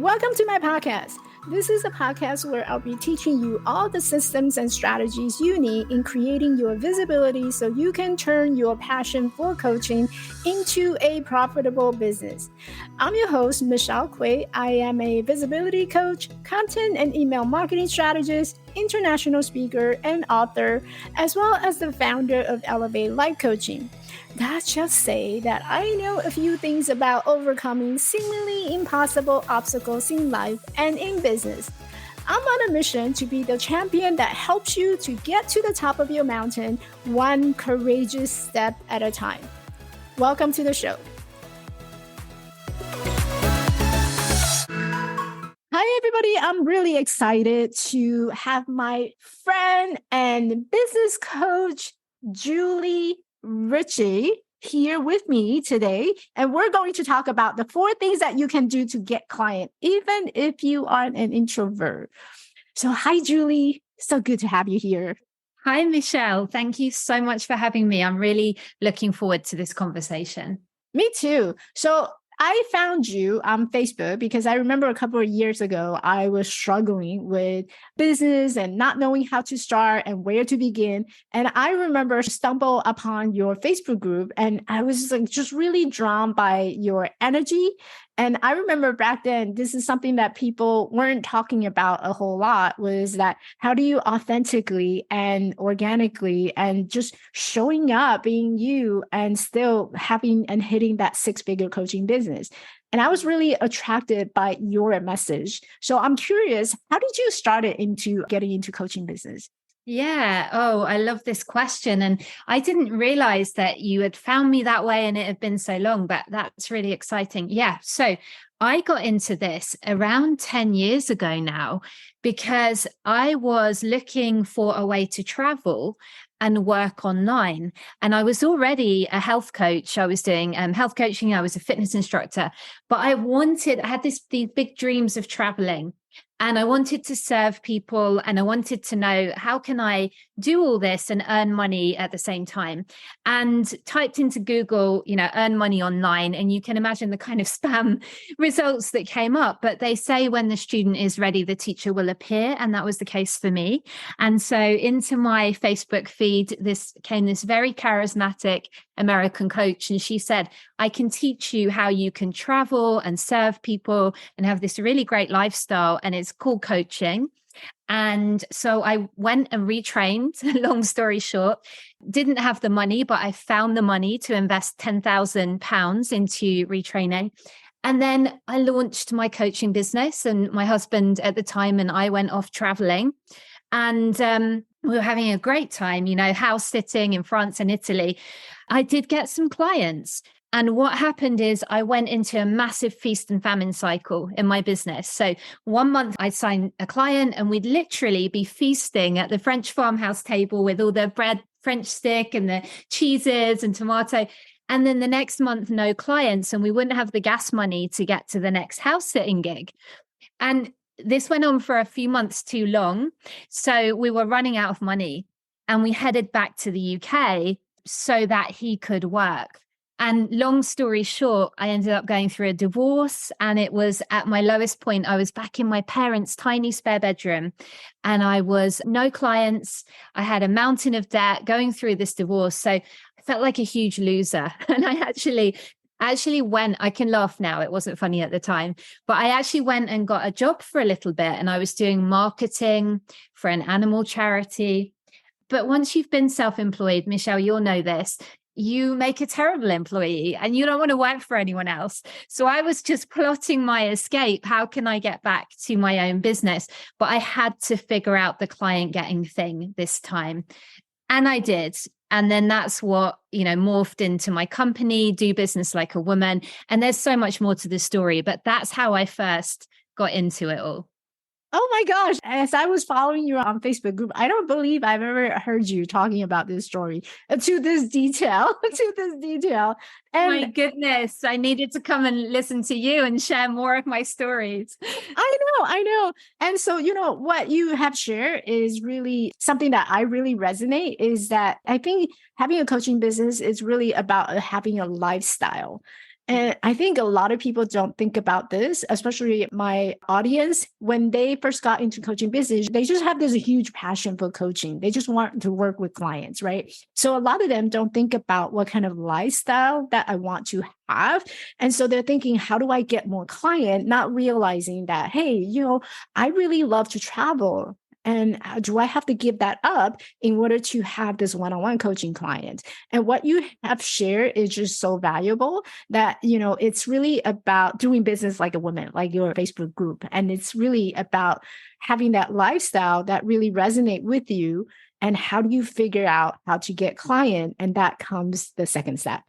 Welcome to my podcast. This is a podcast where I'll be teaching you all the systems and strategies you need in creating your visibility so you can turn your passion for coaching into a profitable business. I'm your host, Michelle Kuei. I am a visibility coach, content and email marketing strategist, international speaker, and author, as well as the founder of Elevate Life Coaching. Let's just say that I know a few things about overcoming seemingly impossible obstacles in life and in business. I'm on a mission to be the champion that helps you to get to the top of your mountain, one courageous step at a time. Welcome to the show. Hi, everybody. I'm really excited to have my friend and business coach, Richie, here with me today, and we're going to talk about the 4 things that you can do to get clients, even if you are an introvert. So hi, Julie. So good to have you here. Hi, Michelle. Thank you so much for having me. I'm really looking forward to this conversation. Me too. So I found you on Facebook because I remember a couple of years ago, I was struggling with business and not knowing how to start and where to begin. And I remember stumble upon your Facebook group and I was just really drawn by your energy. And I remember back then, this is something that people weren't talking about a whole lot, was that how do you authentically and organically and just showing up, being you, and still having and hitting that 6-figure coaching business. And I was really attracted by your message. So I'm curious, how did you start into getting into coaching business? Yeah. Oh, I love this question. And I didn't realize that you had found me that way and it had been so long, but that's really exciting. Yeah. So I got into this around 10 years ago now because I was looking for a way to travel and work online. And I was already a health coach. I was doing health coaching. I was a fitness instructor, but I had these big dreams of traveling. And I wanted to serve people and I wanted to know, how can I do all this and earn money at the same time? And typed into Google, earn money online. And you can imagine the kind of spam results that came up. But they say when the student is ready, the teacher will appear. And that was the case for me. And so into my Facebook feed, this very charismatic American coach. And she said, I can teach you how you can travel and serve people and have this really great lifestyle. And it's called coaching. And so I went and retrained, long story short, didn't have the money, but I found the money to invest £10,000 into retraining. And then I launched my coaching business, and my husband at the time and I went off traveling, and we were having a great time, house sitting in France and Italy. I did get some clients. And what happened is I went into a massive feast and famine cycle in my business. So one month I'd sign a client and we'd literally be feasting at the French farmhouse table with all the bread, French stick and the cheeses and tomato. And then the next month, no clients, and we wouldn't have the gas money to get to the next house sitting gig. And this went on for a few months too long. So we were running out of money and we headed back to the UK so that he could work. And long story short, I ended up going through a divorce, and it was at my lowest point. I was back in my parents' tiny spare bedroom and I was no clients. I had a mountain of debt going through this divorce. So I felt like a huge loser. And I actually went, I can laugh now, it wasn't funny at the time, but I actually went and got a job for a little bit, and I was doing marketing for an animal charity. But once you've been self-employed, Michelle, you'll know this, you make a terrible employee and you don't want to work for anyone else. So I was just plotting my escape. How can I get back to my own business? But I had to figure out the client getting thing this time. And I did. And then that's what, morphed into my company, Do Business Like a Woman. And there's so much more to the story, but that's how I first got into it all. Oh my gosh. As I was following you on Facebook group, I don't believe I've ever heard you talking about this story to this detail, And my goodness, I needed to come and listen to you and share more of my stories. I know. And so, what you have shared is really something that I really resonate, is that I think having a coaching business is really about having a lifestyle. And I think a lot of people don't think about this, especially my audience. When they first got into coaching business, they just have this huge passion for coaching. They just want to work with clients, right? So a lot of them don't think about what kind of lifestyle that I want to have. And so they're thinking, how do I get more client? Not realizing that, hey, I really love to travel. And do I have to give that up in order to have this one-on-one coaching client? And what you have shared is just so valuable that, it's really about doing business like a woman, like your Facebook group. And it's really about having that lifestyle that really resonate with you. And how do you figure out how to get client? And that comes the second step.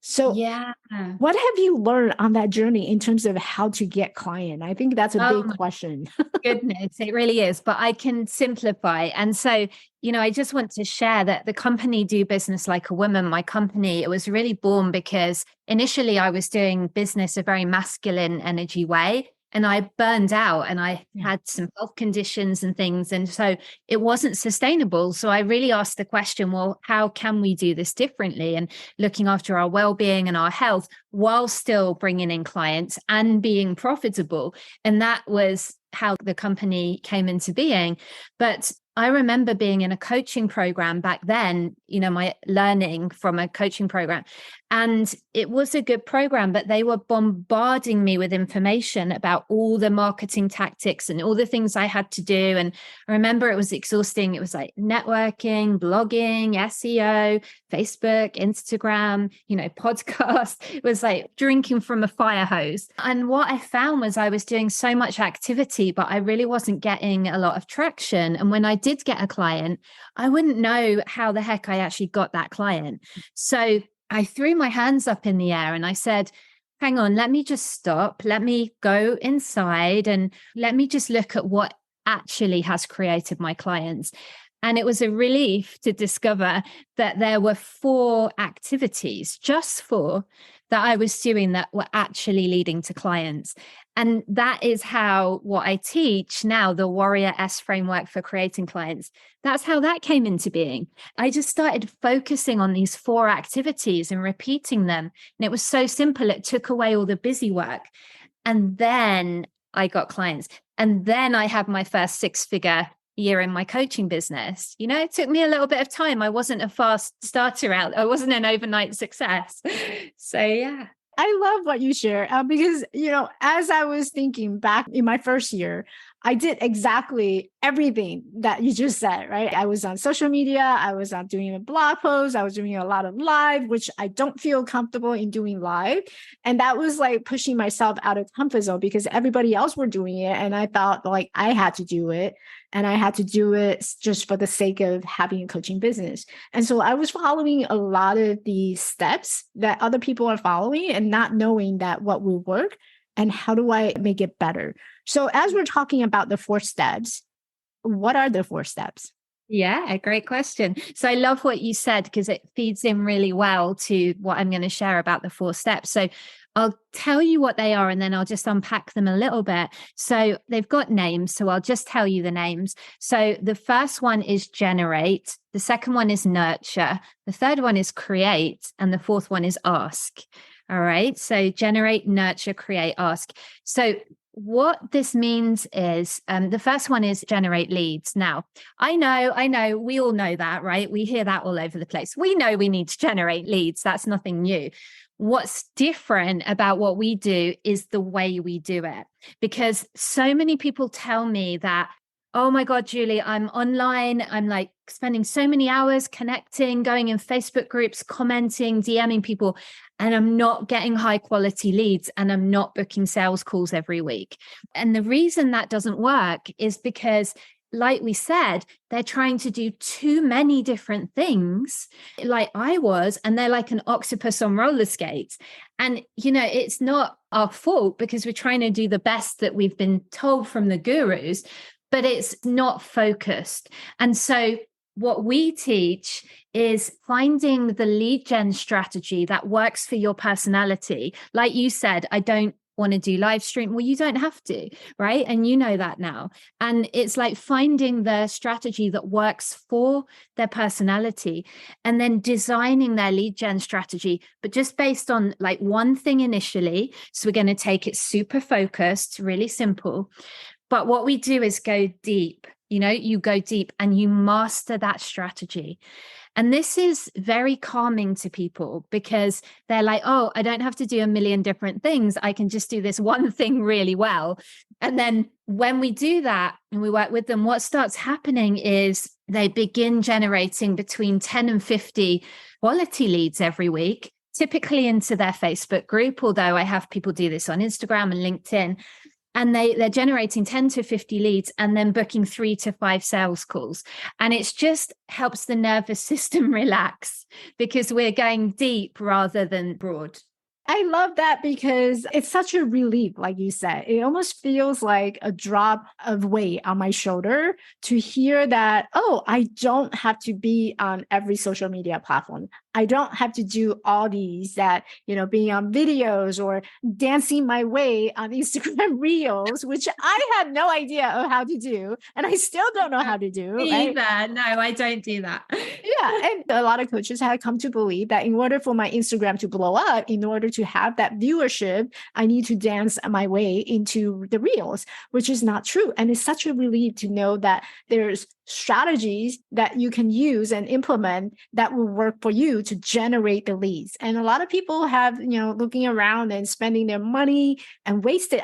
So Yeah. what have you learned on that journey in terms of how to get client? I think that's a big Oh, question. goodness, it really is. But I can simplify. And so, I just want to share that the company Do Business Like a Woman, my company, it was really born because initially I was doing business a very masculine energy way. And I burned out and I had some health conditions and things. And so it wasn't sustainable. So I really asked the question, well, how can we do this differently? And looking after our well-being and our health while still bringing in clients and being profitable. And that was how the company came into being. But I remember being in a coaching program back then, my learning from a coaching program. And it was a good program, but they were bombarding me with information about all the marketing tactics and all the things I had to do. And I remember it was exhausting. It was like networking, blogging, SEO, Facebook, Instagram, podcast. It was like drinking from a fire hose. And what I found was I was doing so much activity, but I really wasn't getting a lot of traction. And when I did get a client, I wouldn't know how the heck I actually got that client. So I threw my hands up in the air and I said, hang on, let me just stop. Let me go inside and let me just look at what actually has created my clients. And it was a relief to discover that there were 4 activities, just 4, that I was doing that were actually leading to clients. And that is how what I teach now, the Warrior S framework for creating clients, that's how that came into being. I just started focusing on these 4 activities and repeating them. And it was so simple. It took away all the busy work. And then I got clients. And then I had my first 6-figure year in my coaching business. It took me a little bit of time. I wasn't a fast starter out. I wasn't an overnight success. So, yeah. I love what you share because, as I was thinking back in my first year, I did exactly everything that you just said, right? I was on social media. I was doing a blog post. I was doing a lot of live, which I don't feel comfortable in doing live. And that was like pushing myself out of comfort zone because everybody else were doing it. And I thought like I had to do it. And I had to do it just for the sake of having a coaching business. And so I was following a lot of the steps that other people are following and not knowing that what will work and how do I make it better. So as we're talking about the 4 steps, what are the 4 steps? Yeah, a great question. So I love what you said because it feeds in really well to what I'm going to share about the 4 steps. So I'll tell you what they are and then I'll just unpack them a little bit. So they've got names, so I'll just tell you the names. So the first one is generate. The second one is nurture. The third one is create. And the fourth one is ask. All right. So generate, nurture, create, ask. So what this means is the first one is generate leads. Now, I know, we all know that, right? We hear that all over the place. We know we need to generate leads. That's nothing new. What's different about what we do is the way we do it, because so many people tell me that, oh my God, Julie, I'm online. I'm like spending so many hours connecting, going in Facebook groups, commenting, DMing people, and I'm not getting high quality leads and I'm not booking sales calls every week. And the reason that doesn't work is because, like we said, they're trying to do too many different things like I was, and they're like an octopus on roller skates. And, it's not our fault because we're trying to do the best that we've been told from the gurus, but it's not focused. And so what we teach is finding the lead gen strategy that works for your personality. Like you said, I don't want to do live stream. Well, you don't have to, right? And you know that now. And it's like finding the strategy that works for their personality and then designing their lead gen strategy, but just based on like one thing initially. So we're going to take it super focused, really simple. But what we do is go deep. You go deep and you master that strategy. And this is very calming to people because they're like, oh, I don't have to do a million different things. I can just do this one thing really well. And then when we do that and we work with them, what starts happening is they begin generating between 10 and 50 quality leads every week, typically into their Facebook group, although I have people do this on Instagram and LinkedIn. And they're generating 10 to 50 leads and then booking 3 to 5 sales calls. And it just helps the nervous system relax because we're going deep rather than broad. I love that because it's such a relief, like you said. It almost feels like a drop of weight on my shoulder to hear that, oh, I don't have to be on every social media platform. I don't have to do all these that, being on videos or dancing my way on Instagram Reels, which I had no idea of how to do. And I still don't know how to do. Me either. No, I don't do that. Yeah. And a lot of coaches have come to believe that in order for my Instagram to blow up, in order to have that viewership, I need to dance my way into the Reels, which is not true. And it's such a relief to know that there's strategies that you can use and implement that will work for you to generate the leads. And a lot of people have, looking around and spending their money and wasted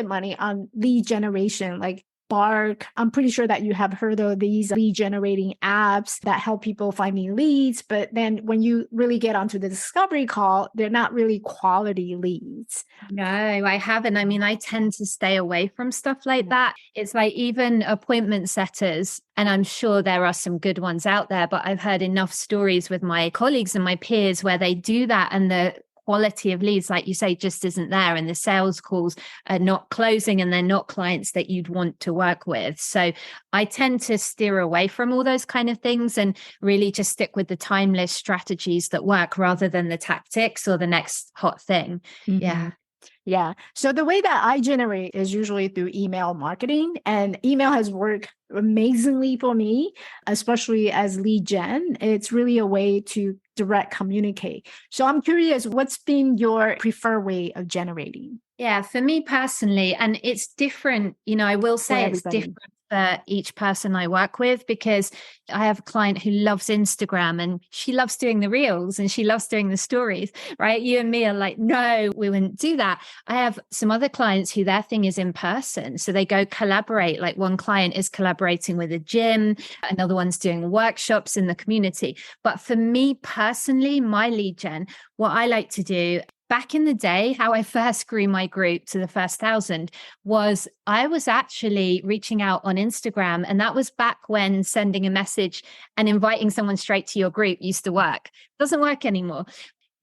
money on lead generation, like Bark. I'm pretty sure that you have heard of these lead generating apps that help people finding leads. But then when you really get onto the discovery call, they're not really quality leads. No, I haven't. I mean, I tend to stay away from stuff like that. It's like even appointment setters, and I'm sure there are some good ones out there, but I've heard enough stories with my colleagues and my peers where they do that and the quality of leads, like you say, just isn't there. And the sales calls are not closing and they're not clients that you'd want to work with. So I tend to steer away from all those kind of things and really just stick with the timeless strategies that work rather than the tactics or the next hot thing. Mm-hmm. Yeah. Yeah. So the way that I generate is usually through email marketing, and email has worked amazingly for me, especially as lead gen. It's really a way to direct communicate. So I'm curious, what's been your preferred way of generating? Yeah, for me personally, and it's different, I will say it's different for each person I work with, because I have a client who loves Instagram and she loves doing the reels and she loves doing the stories, right? You and me are like, no, we wouldn't do that. I have some other clients who their thing is in person. So they go collaborate. Like one client is collaborating with a gym, another one's doing workshops in the community. But for me personally, my lead gen, what I like to do back in the day, how I first grew my group to the first 1,000 was I was actually reaching out on Instagram. And that was back when sending a message and inviting someone straight to your group used to work. Doesn't work anymore.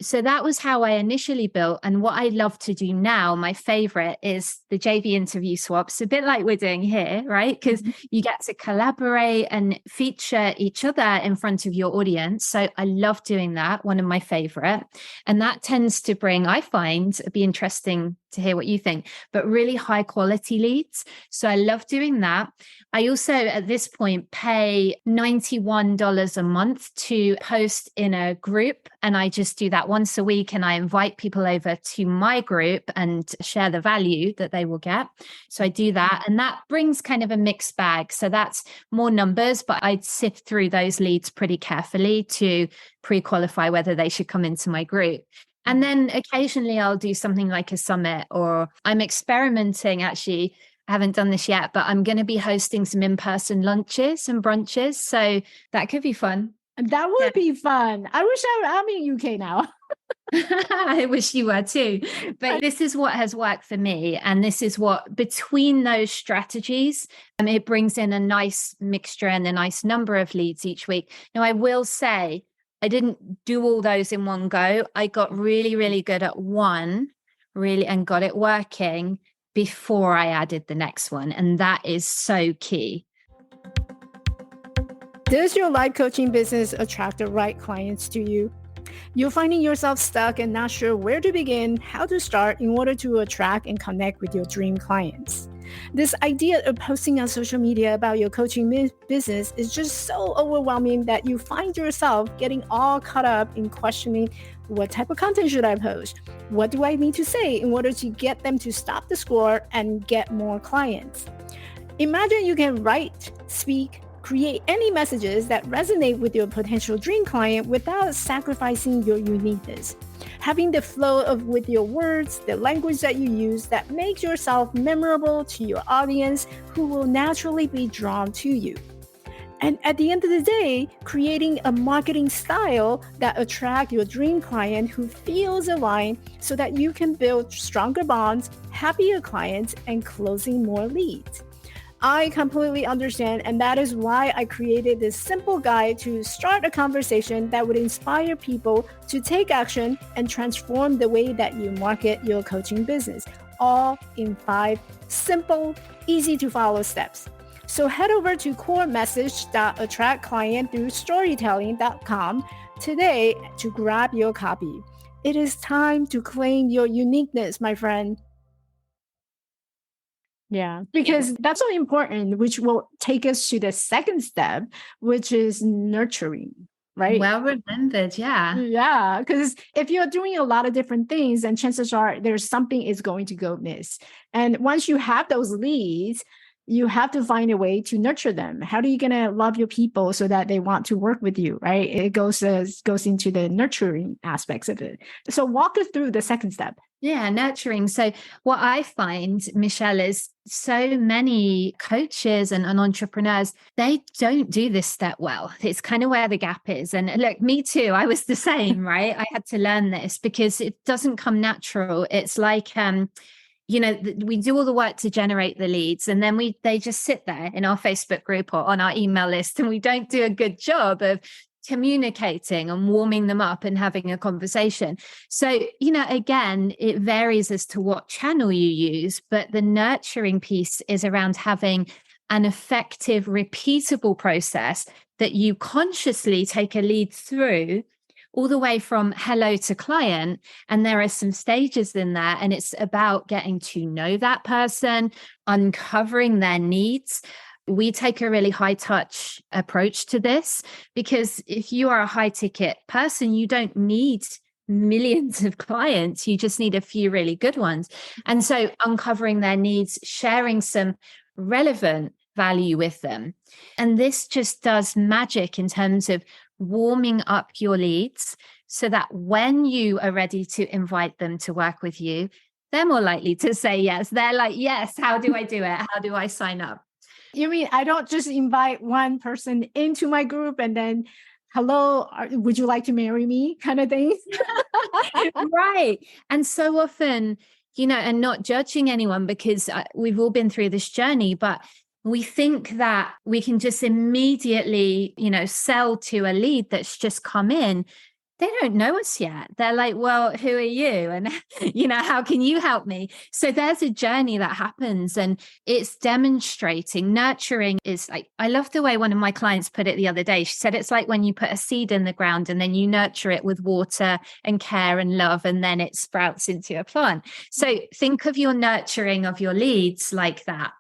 So that was how I initially built. And what I love to do now, my favorite, is the JV interview swaps, a bit like we're doing here, right? Because you get to collaborate and feature each other in front of your audience. So I love doing that, one of my favorite. And that tends to bring, I find, it'd be interesting to hear what you think, but really high quality leads. So I love doing that. I also, at this point, pay $91 a month to post in a group. And I just do that once a week. And I invite people over to my group and share the value that they will get. So I do that. And that brings kind of a mixed bag. So that's more numbers, but I'd sift through those leads pretty carefully to pre-qualify whether they should come into my group. And then occasionally I'll do something like a summit, or I'm experimenting. Actually, I haven't done this yet, but I'm going to be hosting some in-person lunches and brunches. So that could be fun. That would be fun. I wish I'm in UK now. I wish you were too. But this is what has worked for me. And this is what, between those strategies, it brings in a nice mixture and a nice number of leads each week. Now, I will say, I didn't do all those in one go. I got really, really good at one, really, and got it working before I added the next one. And that is so key. Does your life coaching business attract the right clients to you? You're finding yourself stuck and not sure where to begin, how to start in order to attract and connect with your dream clients. This idea of posting on social media about your coaching business is just so overwhelming that you find yourself getting all caught up in questioning, what type of content should I post? What do I need to say in order to get them to stop the score and get more clients? Imagine you can write, speak, create any messages that resonate with your potential dream client without sacrificing your uniqueness. Having the flow with your words, the language that you use that makes yourself memorable to your audience who will naturally be drawn to you. And at the end of the day, creating a marketing style that attracts your dream client who feels aligned so that you can build stronger bonds, happier clients, and closing more leads. I completely understand, and that is why I created this simple guide to start a conversation that would inspire people to take action and transform the way that you market your coaching business, all in 5 simple, easy to follow steps. So head over to coremessage.attractclientthroughstorytelling.com today to grab your copy. It is time to claim your uniqueness, my friend. Yeah, because that's so important, which will take us to the second step, which is nurturing, right? Well remembered, yeah. Yeah, because if you're doing a lot of different things, then chances are there's something is going to go miss. And once you have those leads, you have to find a way to nurture them. How are you going to love your people so that they want to work with you, right? It goes into the nurturing aspects of it. So walk us through the second step. Yeah, nurturing. So what I find, Michelle, is so many coaches and entrepreneurs, they don't do this step well. It's kind of where the gap is. And look, me too. I was the same, right? I had to learn this because it doesn't come natural. It's like, we do all the work to generate the leads, and then they just sit there in our Facebook group or on our email list, and we don't do a good job of communicating and warming them up and having a conversation. So, again, it varies as to what channel you use, but the nurturing piece is around having an effective, repeatable process that you consciously take a lead through all the way from hello to client. And there are some stages in there, and it's about getting to know that person, uncovering their needs. We take a really high touch approach to this because if you are a high ticket person, you don't need millions of clients. You just need a few really good ones. And so uncovering their needs, sharing some relevant value with them. And this just does magic in terms of warming up your leads so that when you are ready to invite them to work with you, they're more likely to say yes. They're like, yes, how do I do it? How do I sign up? You mean I don't just invite one person into my group and then, hello, would you like to marry me kind of thing? Right. And so often, and not judging anyone because we've all been through this journey, but we think that we can just immediately, sell to a lead that's just come in. They don't know us yet. They're like, well, who are you? And, how can you help me? So there's a journey that happens, and it's demonstrating. Nurturing is like, I love the way one of my clients put it the other day. She said, it's like when you put a seed in the ground and then you nurture it with water and care and love, and then it sprouts into a plant. So think of your nurturing of your leads like that.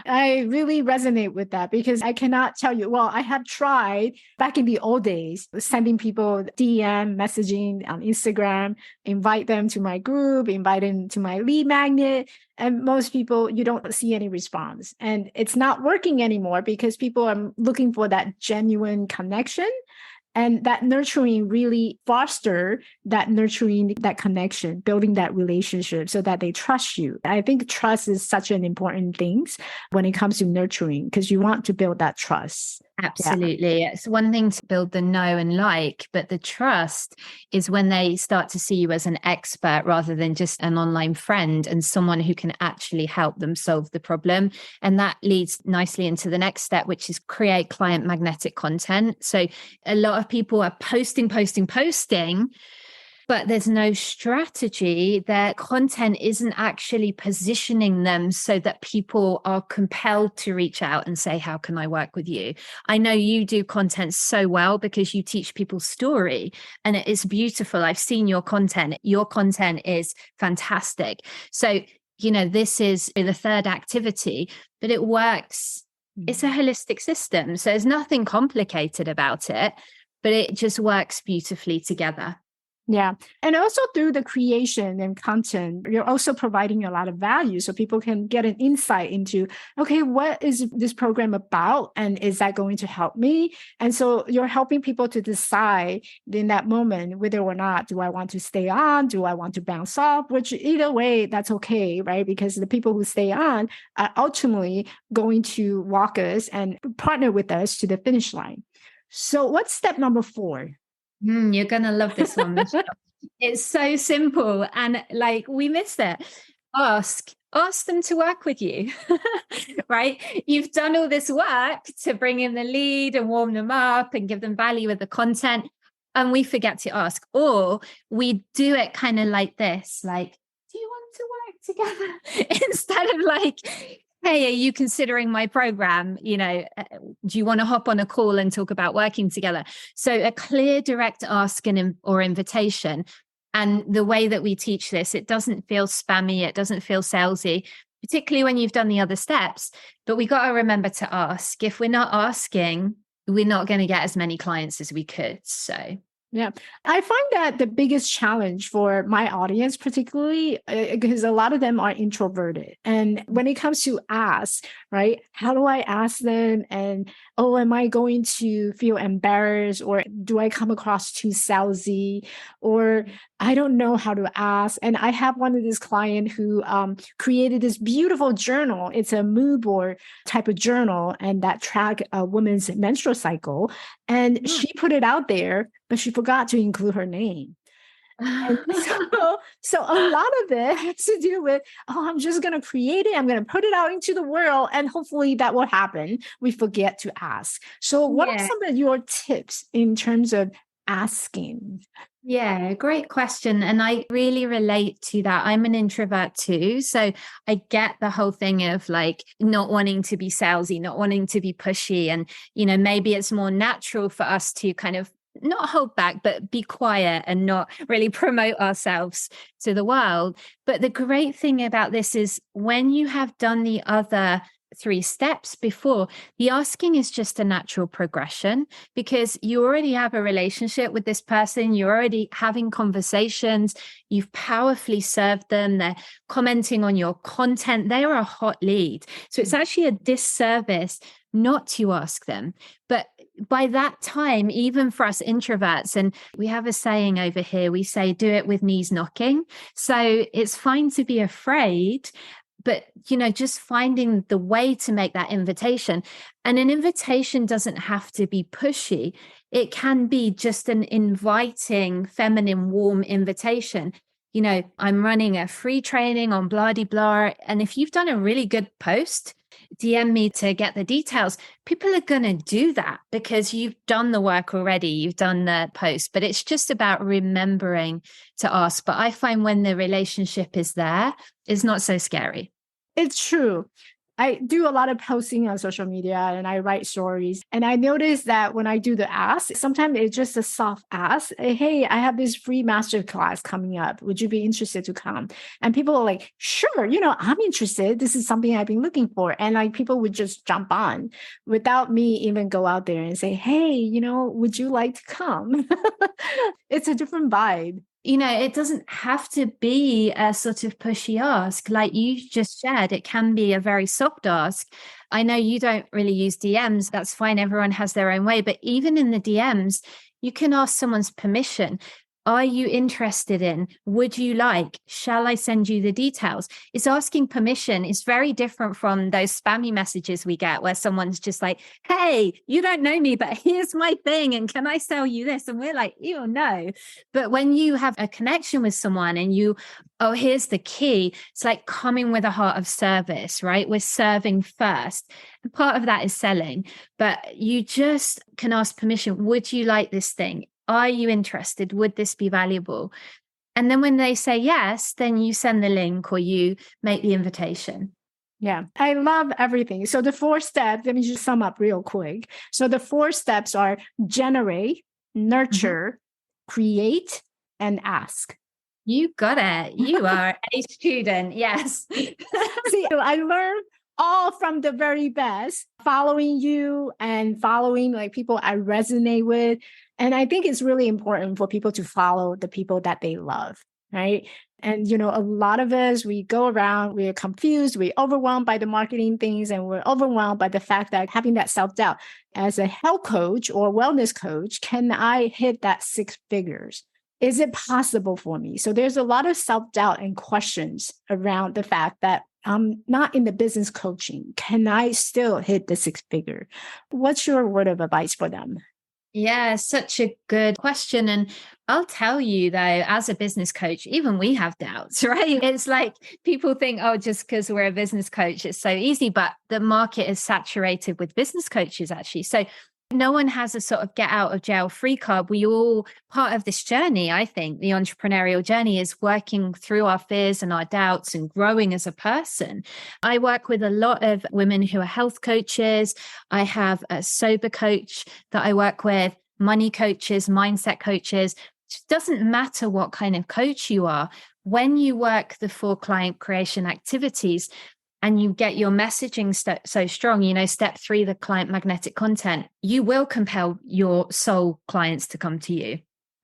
I really resonate with that because I cannot tell you, well, I have tried back in the old days, sending people DM messaging on Instagram, invite them to my group, invite them to my lead magnet. And most people, you don't see any response. And it's not working anymore because people are looking for that genuine connection. And that nurturing really foster that nurturing, that connection, building that relationship so that they trust you. I think trust is such an important thing when it comes to nurturing because you want to build that trust. Absolutely. Yeah. It's one thing to build the know and like, but the trust is when they start to see you as an expert rather than just an online friend and someone who can actually help them solve the problem. And that leads nicely into the next step, which is create client magnetic content. So a lot of people are posting, but there's no strategy. Their content isn't actually positioning them so that people are compelled to reach out and say, how can I work with you? I know you do content so well because you teach people story, and it is beautiful. I've seen your content. Your content is fantastic. So, this is the third activity, but it works. It's a holistic system. So there's nothing complicated about it, but it just works beautifully together. Yeah. And also through the creation and content, you're also providing a lot of value so people can get an insight into, okay, what is this program about? And is that going to help me? And so you're helping people to decide in that moment whether or not, do I want to stay on? Do I want to bounce off? Which either way, that's okay, right? Because the people who stay on are ultimately going to walk us and partner with us to the finish line. So what's step number 4? You're going to love this one, Michelle. It's so simple. And we miss it. Ask them to work with you, right? You've done all this work to bring in the lead and warm them up and give them value with the content. And we forget to ask, or we do it kind of like this, do you want to work together? Instead of hey, are you considering my program? Do you want to hop on a call and talk about working together? So a clear, direct ask or invitation. And the way that we teach this, it doesn't feel spammy. It doesn't feel salesy, particularly when you've done the other steps. But we got to remember to ask. If we're not asking, we're not going to get as many clients as we could. So yeah, I find that the biggest challenge for my audience, particularly because a lot of them are introverted. And when it comes to ask, right, how do I ask them? And, am I going to feel embarrassed? Or do I come across too salesy? Or I don't know how to ask. And I have one of this client who created this beautiful journal. It's a mood board type of journal, and that track a woman's menstrual cycle. And she put it out there, but she forgot to include her name. And so a lot of it has to do with, I'm just going to create it. I'm going to put it out into the world, and hopefully that will happen. We forget to ask. So what are some of your tips in terms of asking? Yeah, great question. And I really relate to that. I'm an introvert too. So I get the whole thing of not wanting to be salesy, not wanting to be pushy. And, maybe it's more natural for us to kind of not hold back, but be quiet and not really promote ourselves to the world. But the great thing about this is when you have done the other 3 steps before, the asking is just a natural progression because you already have a relationship with this person. You're already having conversations. You've powerfully served them. They're commenting on your content. They are a hot lead. So it's actually a disservice not to ask them. But by that time, even for us introverts, and we have a saying over here, we say, do it with knees knocking. So it's fine to be afraid, but, just finding the way to make that invitation. And an invitation doesn't have to be pushy. It can be just an inviting, feminine, warm invitation. I'm running a free training on blah, de blah. And if you've done a really good post, DM me to get the details. People are going to do that because you've done the work already. You've done the post, but it's just about remembering to ask. But I find when the relationship is there, it's not so scary. It's true. I do a lot of posting on social media and I write stories. And I notice that when I do the ask, sometimes it's just a soft ask. Hey, I have this free master class coming up. Would you be interested to come? And people are like, sure, I'm interested. This is something I've been looking for. And people would just jump on without me even go out there and say, hey, would you like to come? It's a different vibe. It doesn't have to be a sort of pushy ask. Like you just shared, it can be a very soft ask. I know you don't really use DMs. That's fine. Everyone has their own way. But even in the DMs, you can ask someone's permission. Are you interested in? Would you like? Shall I send you the details? It's asking permission. It's very different from those spammy messages we get where someone's just like, hey, you don't know me, but here's my thing. And can I sell you this? And we're like, ew, no. But when you have a connection with someone and here's the key. It's like coming with a heart of service, right? We're serving first. And part of that is selling, but you just can ask permission. Would you like this thing? Are you interested? Would this be valuable? And then when they say yes, then you send the link or you make the invitation. Yeah, I love everything. So the 4 steps, let me just sum up real quick. So the 4 steps are generate, nurture, create, and ask. You got it. You are a student. Yes. See, I learned all from the very best, following you and following like people I resonate with. And I think it's really important for people to follow the people that they love, right? And, a lot of us, we go around, we're confused, we're overwhelmed by the marketing things, and we're overwhelmed by the fact that having that self-doubt. As a health coach or wellness coach, can I hit that 6 figures? Is it possible for me? So there's a lot of self-doubt and questions around the fact that I'm not in the business coaching. Can I still hit the 6 figure? What's your word of advice for them? Yeah, such a good question. And I'll tell you though, as a business coach, even we have doubts, right? It's like people think, oh, just because we're a business coach, it's so easy. But the market is saturated with business coaches, actually. So no one has a sort of get out of jail free card. We all, part of this journey, I think, the entrepreneurial journey is working through our fears and our doubts and growing as a person. I work with a lot of women who are health coaches. I have a sober coach that I work with, money coaches, mindset coaches. It doesn't matter what kind of coach you are. When you work the 4 client creation activities, and you get your messaging so strong, step 3, the client magnetic content, you will compel your soul clients to come to you. Yeah.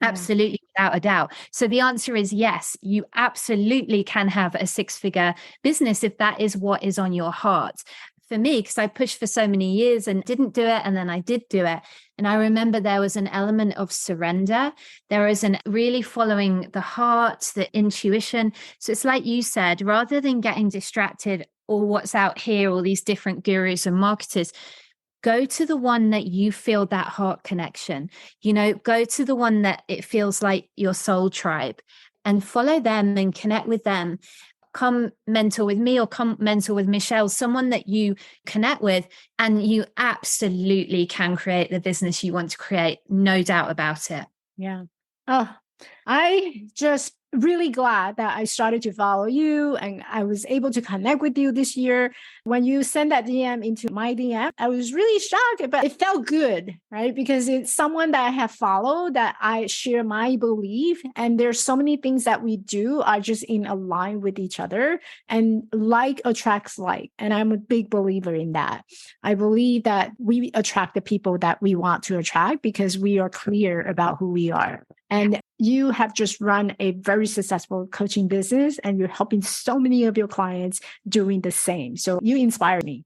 Absolutely, without a doubt. So the answer is yes, you absolutely can have a 6-figure business if that is what is on your heart. For me, because I pushed for so many years and didn't do it, and then I did do it. And I remember there was an element of surrender. There is an really following the heart, the intuition. So it's like you said, rather than getting distracted or what's out here, all these different gurus and marketers, go to the one that you feel that heart connection. Go to the one that it feels like your soul tribe, and follow them and connect with them. Come mentor with me or come mentor with Michelle, someone that you connect with, and you absolutely can create the business you want to create. No doubt about it. Yeah. Oh, I just really glad that I started to follow you and I was able to connect with you this year. When you sent that DM into my DM, I was really shocked, but it felt good, right? Because it's someone that I have followed, that I share my belief. And there's so many things that we do are just in align with each other, and like attracts like. And I'm a big believer in that. I believe that we attract the people that we want to attract because we are clear about who we are. And you have just run a very successful coaching business, and you're helping so many of your clients doing the same. So you inspire me.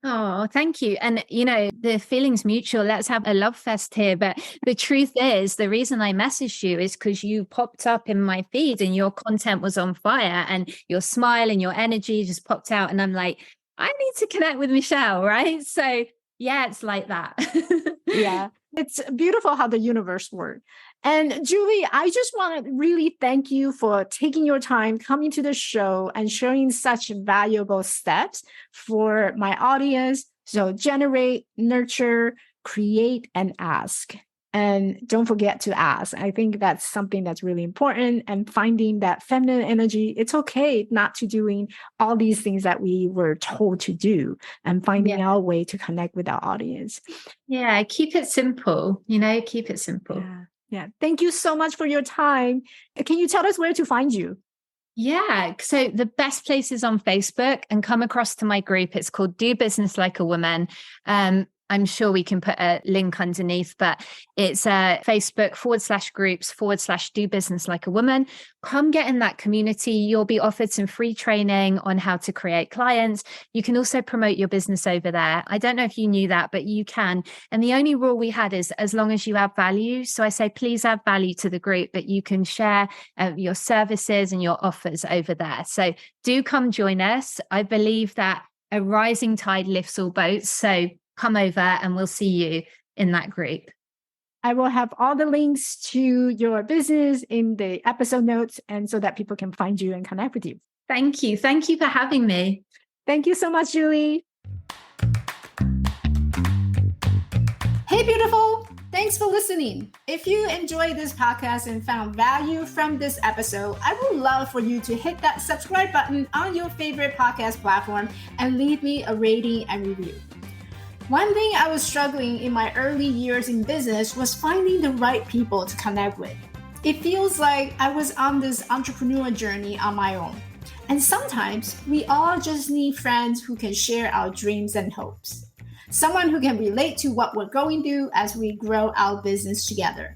Oh, thank you. And, the feeling's mutual. Let's have a love fest here. But the truth is, the reason I messaged you is because you popped up in my feed and your content was on fire, and your smile and your energy just popped out. And I'm like, I need to connect with Michelle, right? So yeah, it's like that. Yeah. It's beautiful how the universe works. And Julie, I just want to really thank you for taking your time, coming to the show and sharing such valuable steps for my audience. So generate, nurture, create, and ask. And don't forget to ask. I think that's something that's really important. And finding that feminine energy, it's okay not to doing all these things that we were told to do, and finding our way to connect with our audience. Yeah, keep it simple, keep it simple. Yeah. Thank you so much for your time. Can you tell us where to find you? Yeah. So the best place is on Facebook, and come across to my group. It's called Do Business Like a Woman. I'm sure we can put a link underneath, but it's Facebook/groups/Do Business Like a Woman. Come get in that community. You'll be offered some free training on how to create clients. You can also promote your business over there. I don't know if you knew that, but you can. And the only rule we had is as long as you add value. So I say, please add value to the group, but you can share your services and your offers over there. So do come join us. I believe that a rising tide lifts all boats. So come over and we'll see you in that group. I will have all the links to your business in the episode notes, and so that people can find you and connect with you. Thank you. Thank you for having me. Thank you so much, Julie. Hey, beautiful. Thanks for listening. If you enjoyed this podcast and found value from this episode, I would love for you to hit that subscribe button on your favorite podcast platform and leave me a rating and review. One thing I was struggling in my early years in business was finding the right people to connect with. It feels like I was on this entrepreneurial journey on my own. And sometimes we all just need friends who can share our dreams and hopes. Someone who can relate to what we're going through as we grow our business together.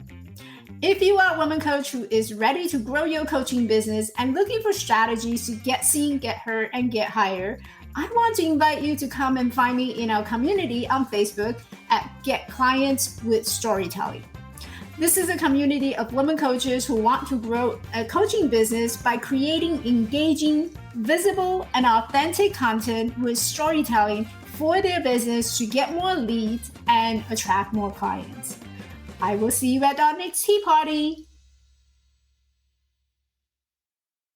If you are a woman coach who is ready to grow your coaching business and looking for strategies to get seen, get heard, and get hired, I want to invite you to come and find me in our community on Facebook at Get Clients with Storytelling. This is a community of women coaches who want to grow a coaching business by creating engaging, visible, and authentic content with storytelling for their business to get more leads and attract more clients. I will see you at our next tea party.